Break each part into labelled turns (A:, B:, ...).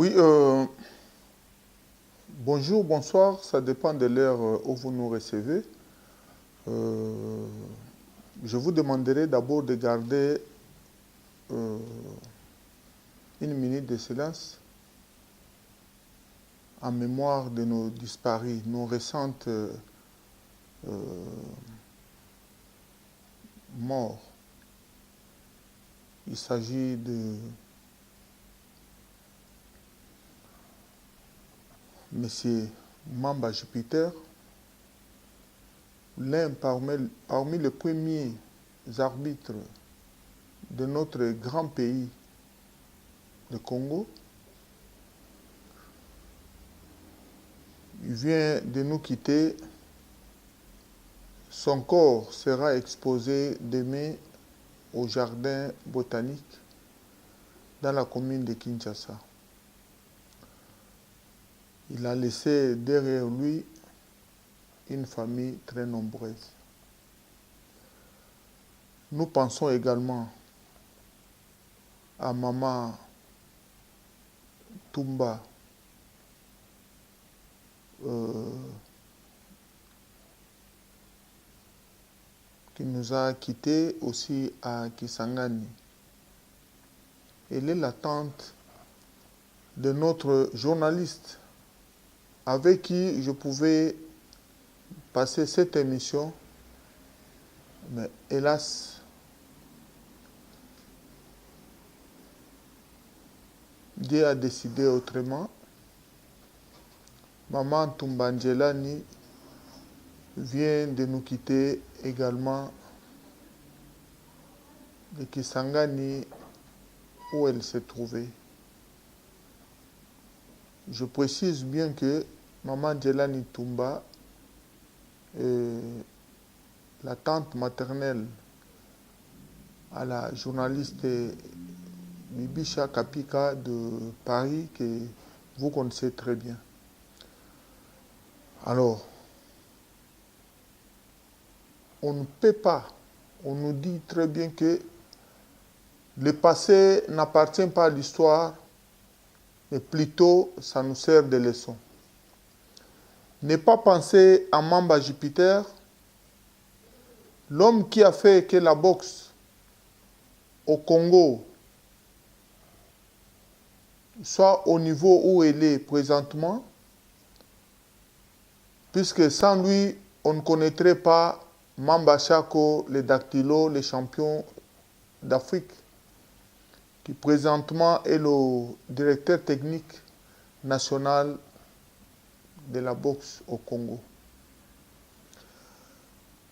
A: Oui, bonjour, bonsoir, ça dépend de l'heure où vous nous recevez. Je vous demanderai d'abord de garder une minute de silence en mémoire de nos disparus, nos récentes morts. Il s'agit de M. Mamba Jupiter, l'un parmi les premiers arbitres de notre grand pays, le Congo. Il vient de nous quitter. Son corps sera exposé demain au jardin botanique dans la commune de Kinshasa. Il a laissé derrière lui une famille très nombreuse. Nous pensons également à Maman Tumba, qui nous a quittés, aussi à Kisangani. Elle est la tante de notre journaliste avec qui je pouvais passer cette émission, mais hélas, Dieu a décidé autrement. Maman Tumbanjelani vient de nous quitter également de Kisangani où elle se trouvait. Je précise bien que Maman Djelani Tumba est la tante maternelle à la journaliste Bibisha Kapika de Paris que vous connaissez très bien. Alors, on ne peut pas, on nous dit très bien que le passé n'appartient pas à l'histoire, mais plutôt ça nous sert de leçon. Ne pas penser à Mamba Jupiter, l'homme qui a fait que la boxe au Congo soit au niveau où elle est présentement, puisque sans lui, on ne connaîtrait pas Mamba Chako, les Dactylo, les champions d'Afrique, qui présentement est le directeur technique national de la boxe au Congo.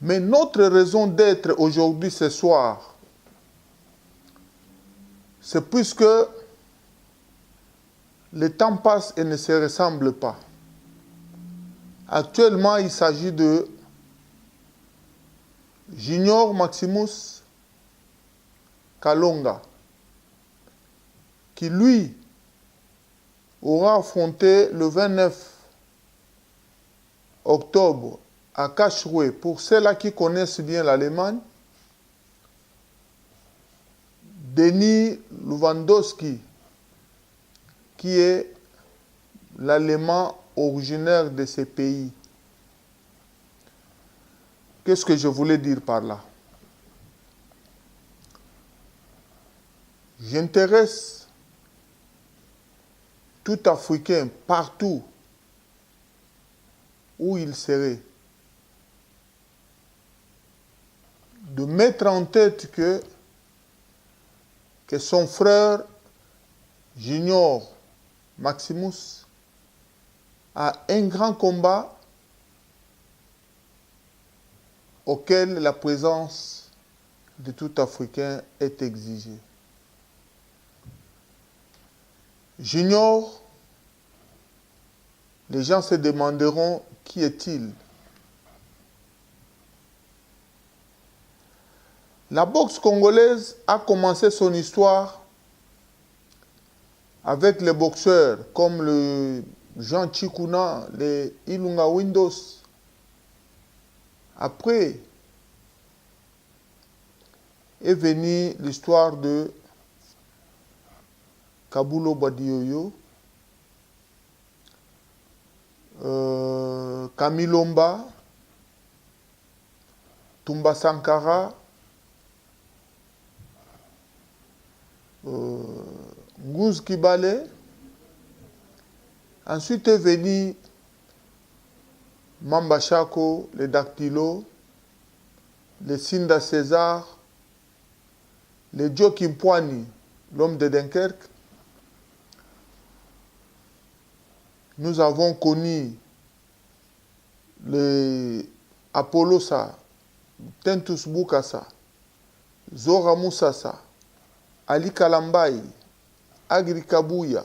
A: Mais notre raison d'être aujourd'hui, ce soir, c'est puisque le temps passe et ne se ressemble pas. Actuellement, il s'agit de Junior Maximus Kalonga, qui lui aura affronté le 29 octobre à Karlsruhe. Pour ceux-là qui connaissent bien l'Allemagne, Denis Lewandowski, qui est l'Allemand originaire de ces pays. Qu'est-ce que je voulais dire par là? J'intéresse tout Africain partout où il serait de mettre en tête que son frère Junior Maximus a un grand combat auquel la présence de tout Africain est exigée. Junior, les gens se demanderont qui est-il? La boxe congolaise a commencé son histoire avec les boxeurs comme le Jean Chikuna, les Ilunga Windows. Après est venue l'histoire de Kabulo Badioyo Kamilomba, Tumba Sankara, Ngouz Kibale. Ensuite est venu Mamba Chako, les Dactylo, les Sinda César, les Joachim Poani, l'homme de Dunkerque. Nous avons connu les Apollosa, Tentus Bukasa, Zora Moussasa, Ali Kalambai, Agri Kabuya,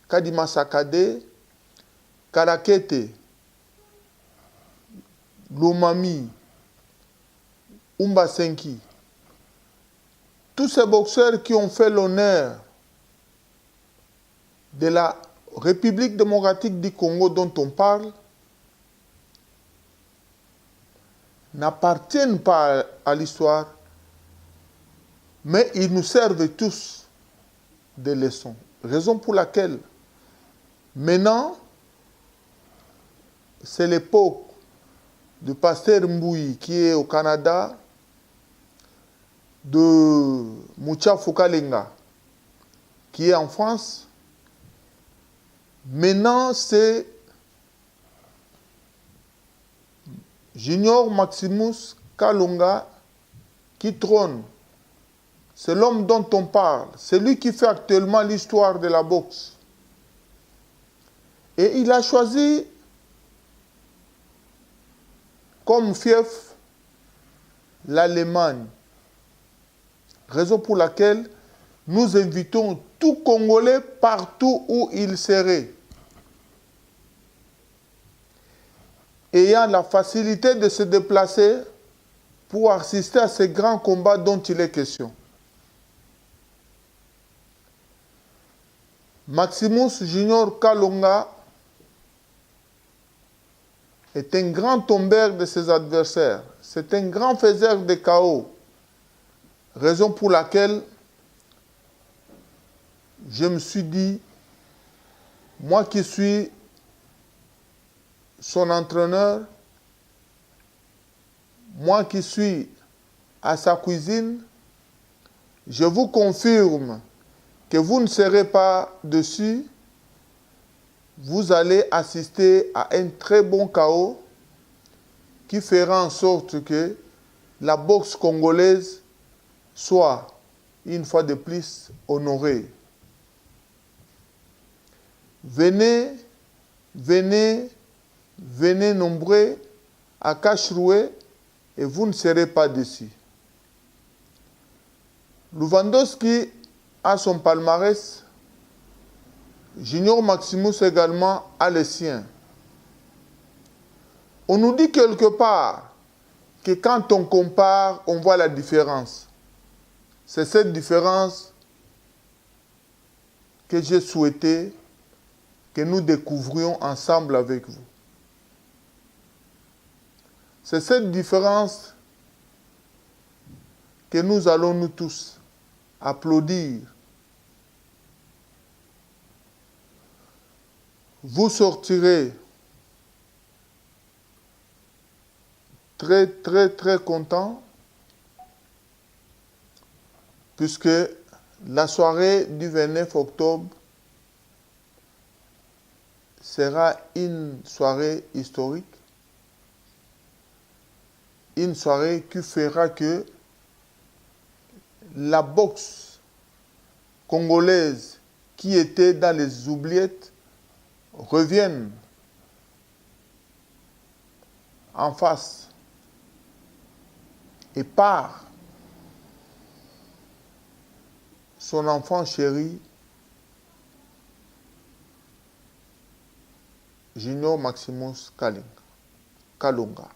A: Kadima Sakade, Karakete, Lomami, Umba Senki. Tous ces boxeurs qui ont fait l'honneur de la République démocratique du Congo dont on parle n'appartiennent pas à l'histoire, mais ils nous servent tous des leçons. Raison pour laquelle maintenant, c'est l'époque de Pasteur Mbouyi qui est au Canada, de Moucha Foukalenga qui est en France. Maintenant, c'est Junior Maximus Kalonga qui trône. C'est l'homme dont on parle. C'est lui qui fait actuellement l'histoire de la boxe. Et il a choisi comme fief l'Allemagne. Raison pour laquelle nous invitons tout Congolais partout où il serait, ayant la facilité de se déplacer pour assister à ces grands combats dont il est question. Maximus Junior Kalonga est un grand tombeur de ses adversaires. C'est un grand faiseur de KO. Raison pour laquelle je me suis dit, moi qui suis son entraîneur, moi qui suis à sa cuisine, je vous confirme que vous ne serez pas dessus, vous allez assister à un très bon KO qui fera en sorte que la boxe congolaise soit, une fois de plus, honorée. Venez, venez, venez nombreux à Cacheroué et vous ne serez pas déçus. Lewandowski a son palmarès. Junior Maximus également a le sien. On nous dit quelque part que quand on compare, on voit la différence. C'est cette différence que j'ai souhaité que nous découvrions ensemble avec vous. C'est cette différence que nous allons nous tous applaudir. Vous sortirez très, très, très content puisque la soirée du 29 octobre sera une soirée historique, une soirée qui fera que la boxe congolaise qui était dans les oubliettes revienne en face et par son enfant chéri, Junior Maximus Kalonga.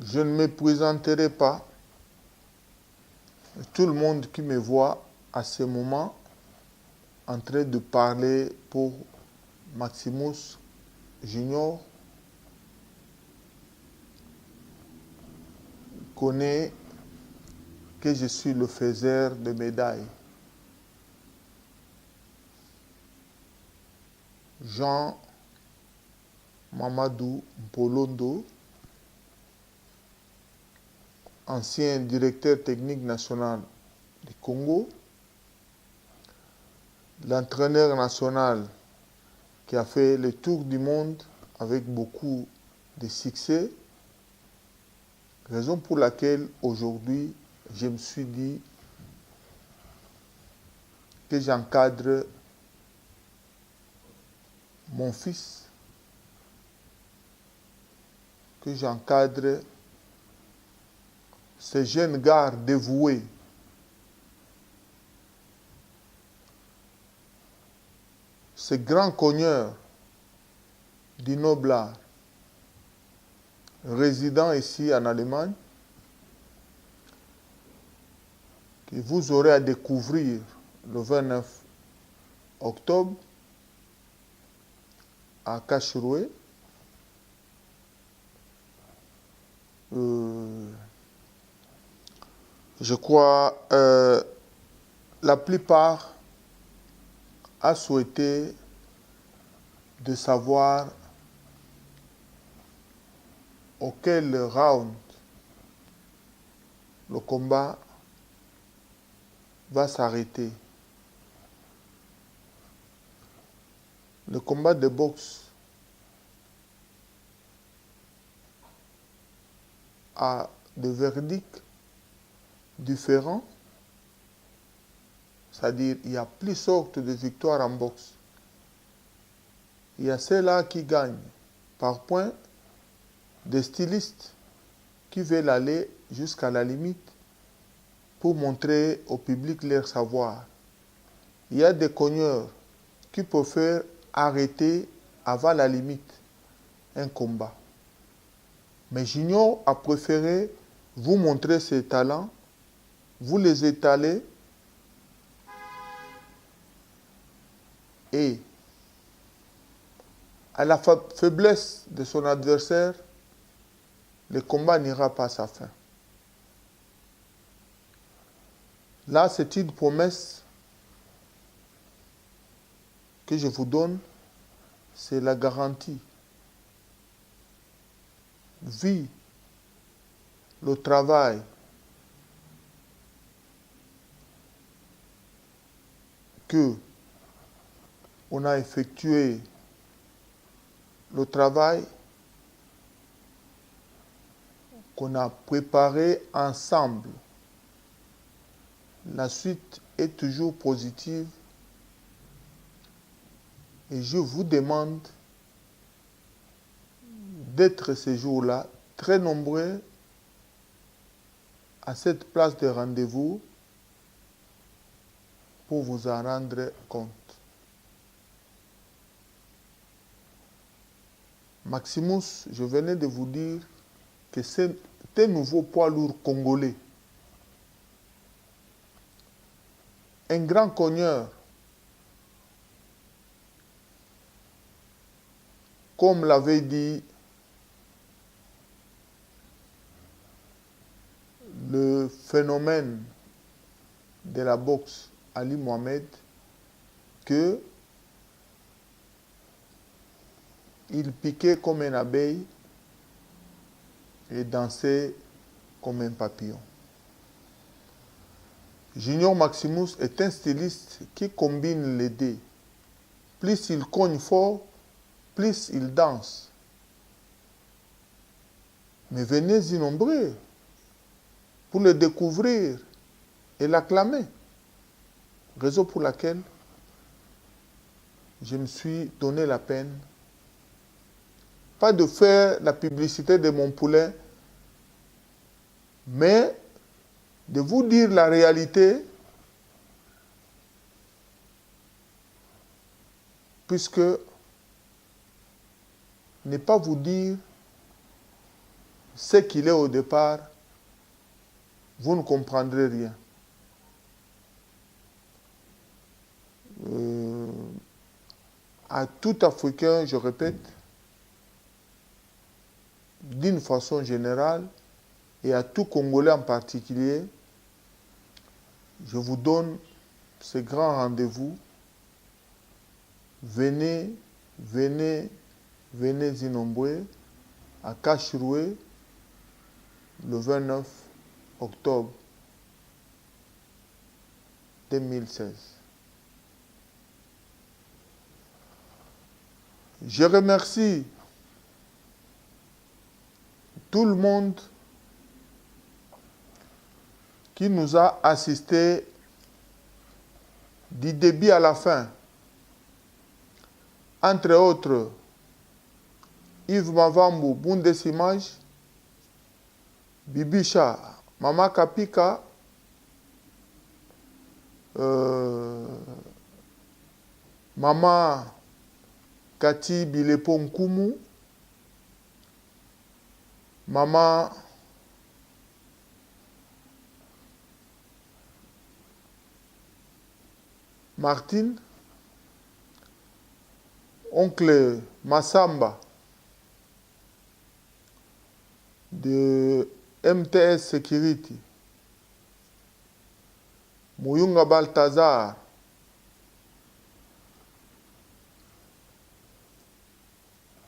A: Je ne me présenterai pas. Tout le monde qui me voit à ce moment en train de parler pour Maximus Junior connaît que je suis le faiseur de médailles. Jean Mamadou Mpolondo, ancien directeur technique national du Congo, l'entraîneur national qui a fait le tour du monde avec beaucoup de succès, raison pour laquelle aujourd'hui je me suis dit que j'encadre mon fils, que j'encadre ces jeunes gars dévoués, ces grands cogneurs du noble art, résidant ici en Allemagne, que vous aurez à découvrir le 29 octobre à Cacheroué. Je crois la plupart a souhaité de savoir auquel round le combat va s'arrêter. Le combat de boxe a des verdicts différents, c'est-à-dire il y a plusieurs sortes de victoires en boxe. Il y a ceux-là qui gagnent par points, des stylistes qui veulent aller jusqu'à la limite pour montrer au public leur savoir. Il y a des cogneurs qui préfèrent arrêter avant la limite un combat. Mais Junior a préféré vous montrer ses talents, vous les étaler et à la faiblesse de son adversaire, le combat n'ira pas à sa fin. Là, c'est une promesse que je vous donne, c'est la garantie. Vu le travail que on a effectué, le travail qu'on a préparé ensemble, la suite est toujours positive et je vous demande d'être ces jours-là très nombreux à cette place de rendez-vous pour vous en rendre compte. Maximus, je venais de vous dire que c'est un nouveau poids lourd congolais, un grand cogneur, comme l'avait dit le phénomène de la boxe Ali Mohamed, que il piquait comme une abeille et dansait comme un papillon. Junior Maximus est un styliste qui combine les deux. Plus il cogne fort, plus il danse. Mais venez-y nombreux pour le découvrir et l'acclamer. Raison pour laquelle je me suis donné la peine, pas de faire la publicité de mon poulet, mais de vous dire la réalité, puisque ne pas vous dire ce qu'il est au départ, vous ne comprendrez rien. À tout Africain, je répète, d'une façon générale, et à tout Congolais en particulier, je vous donne ce grand rendez-vous. Venez venez innombreux à Cachiroué le 29 octobre 2016. Je remercie tout le monde qui nous a assistés du début à la fin. Entre autres, Yves Mavambu, Bundesimage, Bibisha, Mama Kapika, Mama Kati Bilepo Nkumu, Mama Martine, Oncle Massamba de MTS Security, Muyunga Baltazar,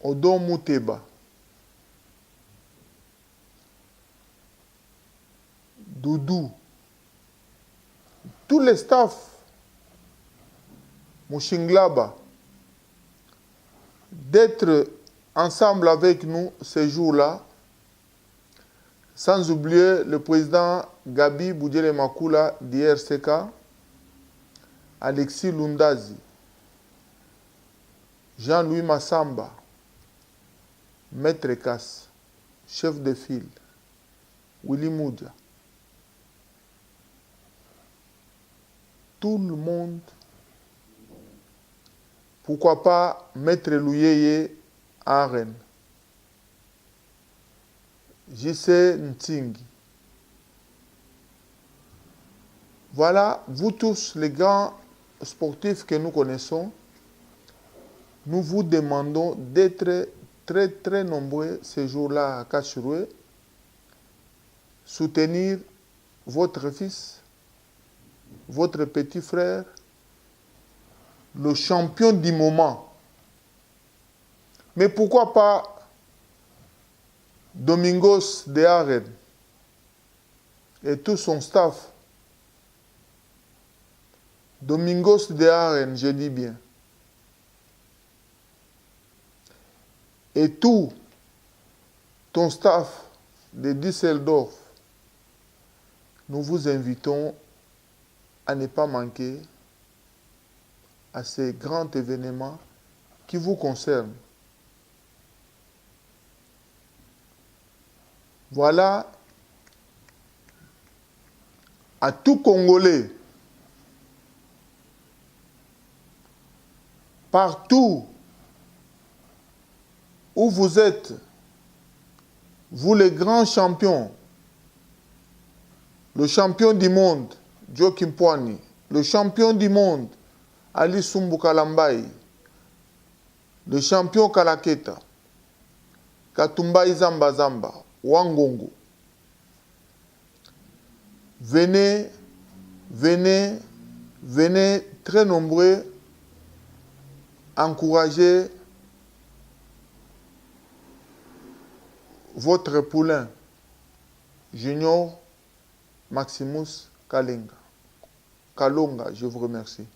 A: Odon Mouteba, Doudou, tous les staffs, Mouchinglaba, d'être ensemble avec nous ce jour-là, sans oublier le président Gabi Boudjele Makula d'IRCK, Alexis Lundazi, Jean-Louis Massamba, Maître Kass, chef de file, Willy Moudja. Tout le monde, pourquoi pas Maître Louyeye à Rennes, JC Ntingi. Voilà, vous tous les grands sportifs que nous connaissons, nous vous demandons d'être très très nombreux ce jour-là à Cachiroué, soutenir votre fils, votre petit frère, le champion du moment. Mais pourquoi pas Domingos de Arren et tout son staff. Domingos de Arren, je dis bien. Et tout ton staff de Düsseldorf, nous vous invitons à ne pas manquer à ces grands événements qui vous concernent. Voilà à tout Congolais, partout où vous êtes, vous les grands champions, le champion du monde, Joachim Pwani, le champion du monde, Ali Sumbu Kalambai, le champion Kalaketa, Katumbai Zamba Zamba, Wangongo. Venez, venez, venez très nombreux encourager votre poulain, Junior Maximus Kalonga. Je vous remercie.